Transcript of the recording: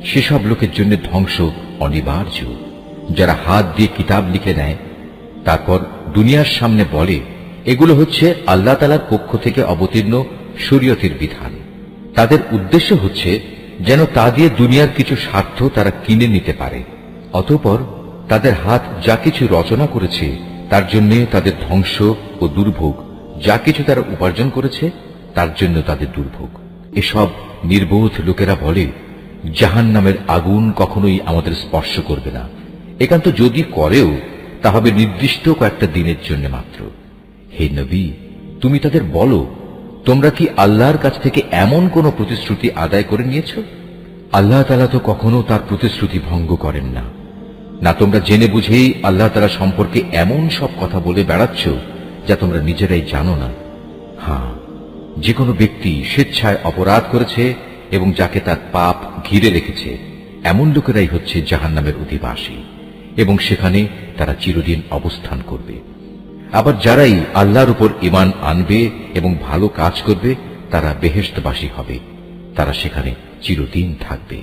সেসব লোকের জন্য ধ্বংস অনিবার্য, যারা হাত দিয়ে কিতাব লিখে নেয়, তারপর দুনিয়ার সামনে বলে এগুলো হচ্ছে আল্লাহ তাআলার পক্ষ থেকে অবতীর্ণ শরীয়তের বিধান। তাদের উদ্দেশ্য হচ্ছে যেন তা দিয়ে দুনিয়ার কিছু স্বার্থ তারা কিনে নিতে পারে। অতঃপর তাদের হাত যা কিছু রচনা করেছে তার জন্য তাদের ধ্বংস ও দুর্ভোগ, যা কিছু তারা উপার্জন করেছে তার জন্য তাদের দুর্ভোগ। এসব নির্বোধ লোকেরা বলে জাহান্নামের আগুন কখনোই আমাদের স্পর্শ করবে না, একান্ত যদি করেও তা হবে নির্দিষ্ট কয়েকটা দিনের জন্য মাত্র। হে নবী, তুমি তাদের বলো, তোমরা কি আল্লাহর কাছ থেকে এমন কোন প্রতিশ্রুতি আদায় করে নিয়েছ? আল্লাহ তাআলা তো কখনো তার প্রতিশ্রুতি ভঙ্গ করেন না। না তোমরা জেনে বুঝেই আল্লাহ তাআলা সম্পর্কে এমন সব কথা বলে বেড়াচ্ছ যা তোমরা নিজেরাই জানো না। হ্যাঁ, যে কোনো ব্যক্তি স্বেচ্ছায় অপরাধ করেছে এবং যাকে তার পাপ ঘিরে রেখেছে, এমন লোকেরাই হচ্ছে জাহান্নামের অধিবাসী এবং সেখানে তারা চিরদিন অবস্থান করবে। আবার যারাই আল্লাহর উপর ঈমান আনবে এবং ভালো কাজ করবে তারা বেহেশতবাসী হবে, তারা সেখানে চিরদিন থাকবে।